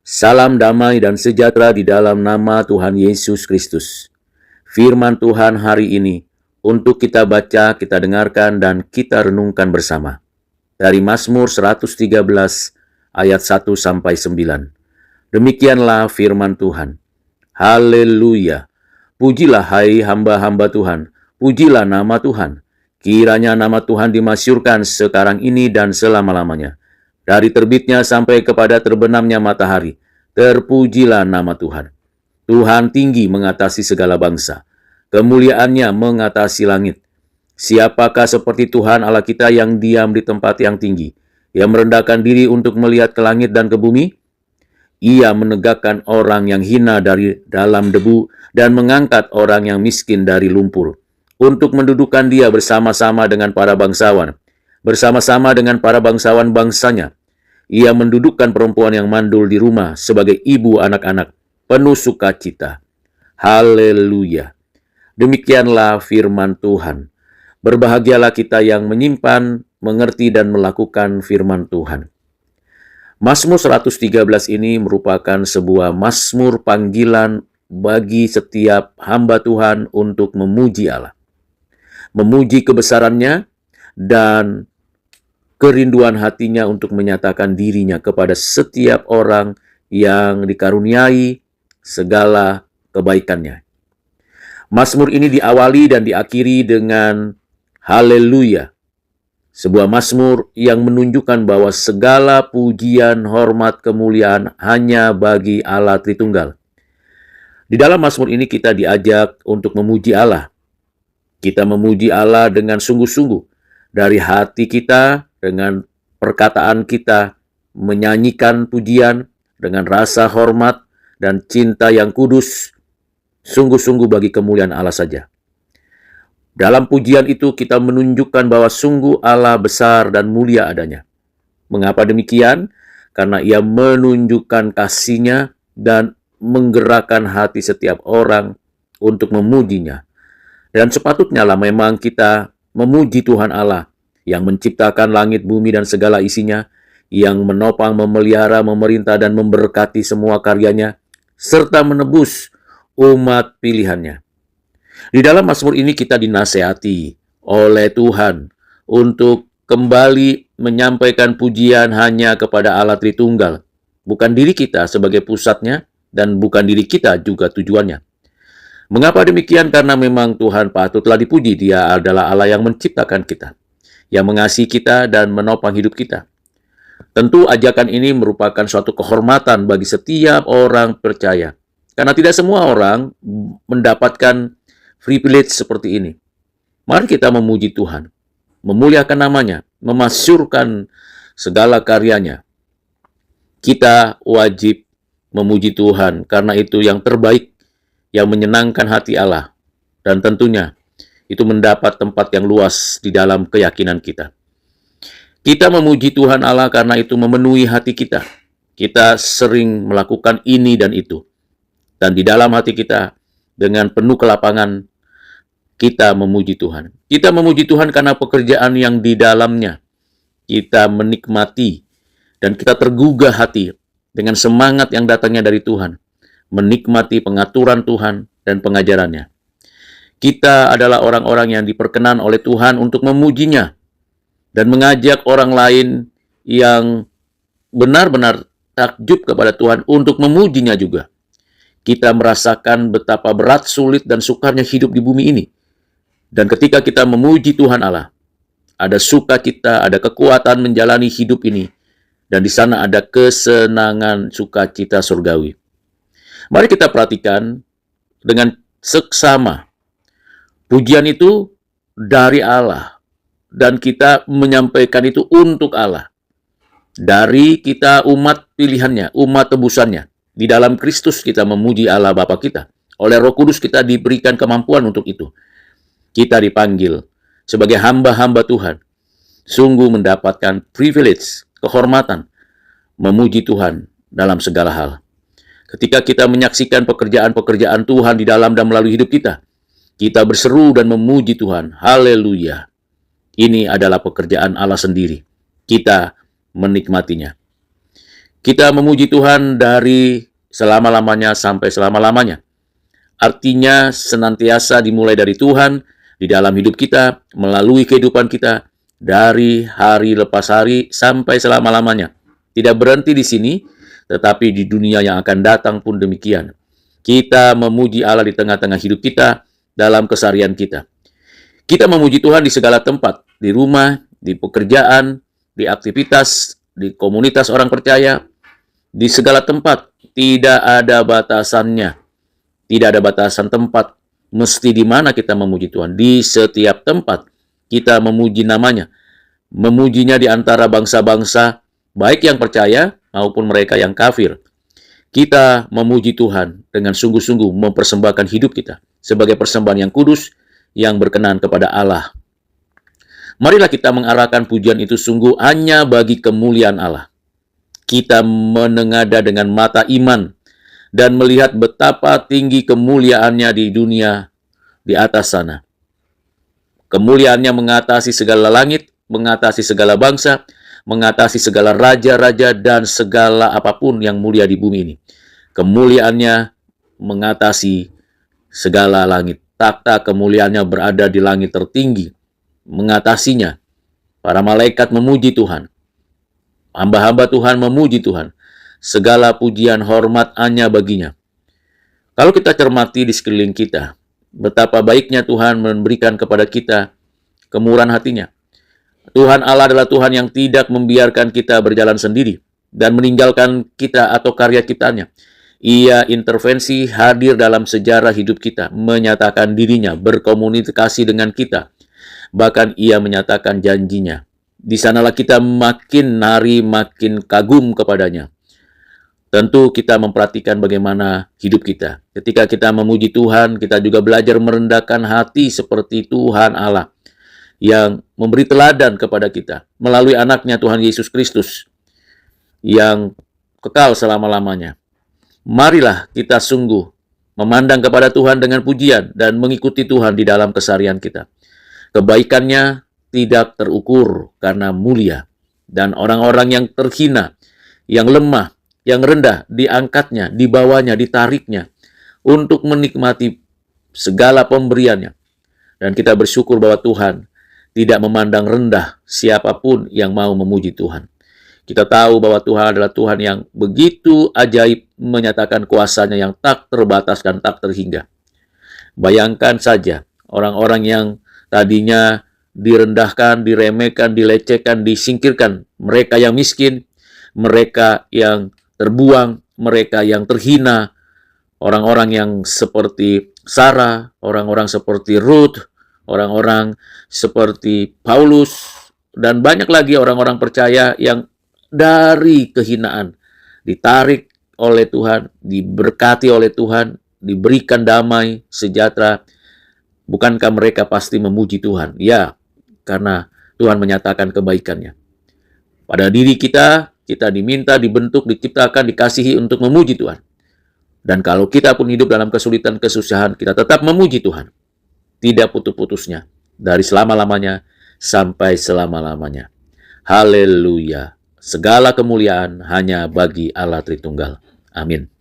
Salam damai dan sejahtera di dalam nama Tuhan Yesus Kristus. Firman Tuhan hari ini untuk kita baca, kita dengarkan, dan kita renungkan bersama. Dari Mazmur 113 ayat 1-9. Demikianlah firman Tuhan. Haleluya. Pujilah hai hamba-hamba Tuhan. Pujilah nama Tuhan. Kiranya nama Tuhan dimasyurkan sekarang ini dan selama-lamanya. Dari terbitnya sampai kepada terbenamnya matahari, terpujilah nama Tuhan. Tuhan tinggi mengatasi segala bangsa. Kemuliaannya mengatasi langit. Siapakah seperti Tuhan Allah kita yang diam di tempat yang tinggi, yang merendahkan diri untuk melihat ke langit dan ke bumi? Ia menegakkan orang yang hina dari dalam debu dan mengangkat orang yang miskin dari lumpur, untuk mendudukkan dia bersama-sama dengan para bangsawan, bersama-sama dengan para bangsawan bangsanya. Ia mendudukkan perempuan yang mandul di rumah sebagai ibu anak-anak, penuh sukacita. Haleluya. Demikianlah firman Tuhan. Berbahagialah kita yang menyimpan, mengerti, dan melakukan firman Tuhan. Mazmur 113 ini merupakan sebuah mazmur panggilan bagi setiap hamba Tuhan untuk memuji Allah. Memuji kebesarannya dan kerinduan hatinya untuk menyatakan dirinya kepada setiap orang yang dikaruniai segala kebaikannya. Mazmur ini diawali dan diakhiri dengan haleluya. Sebuah mazmur yang menunjukkan bahwa segala pujian, hormat, kemuliaan hanya bagi Allah Tritunggal. Di dalam mazmur ini kita diajak untuk memuji Allah. Kita memuji Allah dengan sungguh-sungguh dari hati kita, dengan perkataan kita, menyanyikan pujian dengan rasa hormat dan cinta yang kudus, sungguh-sungguh bagi kemuliaan Allah saja. Dalam pujian itu kita menunjukkan bahwa sungguh Allah besar dan mulia adanya. Mengapa demikian? Karena Ia menunjukkan kasih-Nya dan menggerakkan hati setiap orang untuk memujinya. Dan sepatutnya lah memang kita memuji Tuhan Allah yang menciptakan langit, bumi, dan segala isinya, yang menopang, memelihara, memerintah, dan memberkati semua karyanya, serta menebus umat pilihannya. Di dalam mazmur ini kita dinasehati oleh Tuhan untuk kembali menyampaikan pujian hanya kepada Allah Tritunggal, bukan diri kita sebagai pusatnya, dan bukan diri kita juga tujuannya. Mengapa demikian? Karena memang Tuhan patutlah dipuji. Dia adalah Allah yang menciptakan kita, yang mengasihi kita dan menopang hidup kita. Tentu ajakan ini merupakan suatu kehormatan bagi setiap orang percaya, karena tidak semua orang mendapatkan privilege seperti ini. Mari kita memuji Tuhan, memuliakan namanya, memasyurkan segala karyanya. Kita wajib memuji Tuhan, karena itu yang terbaik, yang menyenangkan hati Allah, dan tentunya itu mendapat tempat yang luas di dalam keyakinan kita. Kita memuji Tuhan Allah karena itu memenuhi hati kita. Kita sering melakukan ini dan itu. Dan di dalam hati kita, dengan penuh kelapangan, kita memuji Tuhan. Kita memuji Tuhan karena pekerjaan yang di dalamnya. Kita menikmati dan kita tergugah hati dengan semangat yang datangnya dari Tuhan. Menikmati pengaturan Tuhan dan pengajarannya. Kita adalah orang-orang yang diperkenan oleh Tuhan untuk memujinya dan mengajak orang lain yang benar-benar takjub kepada Tuhan untuk memujinya juga. Kita merasakan betapa berat, sulit, dan sukarnya hidup di bumi ini. Dan ketika kita memuji Tuhan Allah, ada sukacita, ada kekuatan menjalani hidup ini, dan di sana ada kesenangan sukacita surgawi. Mari kita perhatikan dengan seksama. Pujian itu dari Allah, dan kita menyampaikan itu untuk Allah. Dari kita umat pilihannya, umat tebusannya. Di dalam Kristus kita memuji Allah Bapa kita. Oleh Roh Kudus kita diberikan kemampuan untuk itu. Kita dipanggil sebagai hamba-hamba Tuhan. Sungguh mendapatkan privilege, kehormatan, memuji Tuhan dalam segala hal. Ketika kita menyaksikan pekerjaan-pekerjaan Tuhan di dalam dan melalui hidup kita, kita berseru dan memuji Tuhan. Haleluya. Ini adalah pekerjaan Allah sendiri. Kita menikmatinya. Kita memuji Tuhan dari selama-lamanya sampai selama-lamanya. Artinya senantiasa dimulai dari Tuhan di dalam hidup kita, melalui kehidupan kita, dari hari lepas hari sampai selama-lamanya. Tidak berhenti di sini, tetapi di dunia yang akan datang pun demikian. Kita memuji Allah di tengah-tengah hidup kita, dalam keseharian kita. Kita memuji Tuhan di segala tempat, di rumah, di pekerjaan, di aktivitas, di komunitas orang percaya, di segala tempat. Tidak ada batasannya. Tidak ada batasan tempat. Mesti di mana kita memuji Tuhan. Di setiap tempat kita memuji namanya. Memujinya di antara bangsa-bangsa, baik yang percaya maupun mereka yang kafir. Kita memuji Tuhan dengan sungguh-sungguh mempersembahkan hidup kita sebagai persembahan yang kudus, yang berkenan kepada Allah. Marilah kita mengarahkan pujian itu sungguh hanya bagi kemuliaan Allah. Kita menengadah dengan mata iman dan melihat betapa tinggi kemuliaannya di dunia di atas sana. Kemuliaannya mengatasi segala langit, mengatasi segala bangsa, mengatasi segala raja-raja dan segala apapun yang mulia di bumi ini. Kemuliaannya mengatasi segala langit. Takhta kemuliaannya berada di langit tertinggi, mengatasinya. Para malaikat memuji Tuhan. Hamba-hamba Tuhan memuji Tuhan. Segala pujian hormat hanya baginya. Kalau kita cermati di sekeliling kita, betapa baiknya Tuhan memberikan kepada kita kemurahan hatinya. Tuhan Allah adalah Tuhan yang tidak membiarkan kita berjalan sendiri dan meninggalkan kita atau karya ciptaannya. Ia intervensi, hadir dalam sejarah hidup kita, menyatakan dirinya, berkomunikasi dengan kita. Bahkan ia menyatakan janjinya. Di sanalah kita makin hari makin kagum kepadanya. Tentu kita memperhatikan bagaimana hidup kita. Ketika kita memuji Tuhan, kita juga belajar merendahkan hati seperti Tuhan Allah yang memberi teladan kepada kita melalui anaknya Tuhan Yesus Kristus yang kekal selama-lamanya. Marilah kita sungguh memandang kepada Tuhan dengan pujian dan mengikuti Tuhan di dalam keseharian kita. Kebaikannya tidak terukur karena mulia. Dan orang-orang yang terhina, yang lemah, yang rendah, diangkatnya, dibawanya, ditariknya untuk menikmati segala pemberiannya. Dan kita bersyukur bahwa Tuhan tidak memandang rendah siapapun yang mau memuji Tuhan. Kita tahu bahwa Tuhan adalah Tuhan yang begitu ajaib, menyatakan kuasanya yang tak terbatas dan tak terhingga. Bayangkan saja orang-orang yang tadinya direndahkan, diremehkan, dilecehkan, disingkirkan. Mereka yang miskin, mereka yang terbuang, mereka yang terhina, orang-orang yang seperti Sarah, orang-orang seperti Ruth, orang-orang seperti Paulus, dan banyak lagi orang-orang percaya yang dari kehinaan ditarik oleh Tuhan, diberkati oleh Tuhan, diberikan damai, sejahtera. Bukankah mereka pasti memuji Tuhan? Ya, karena Tuhan menyatakan kebaikannya. Pada diri kita diminta, dibentuk, diciptakan, dikasihi untuk memuji Tuhan. Dan kalau kita pun hidup dalam kesulitan, kesusahan, kita tetap memuji Tuhan. Tidak putus-putusnya. Dari selama-lamanya sampai selama-lamanya. Haleluya. Segala kemuliaan hanya bagi Allah Tritunggal. Amin.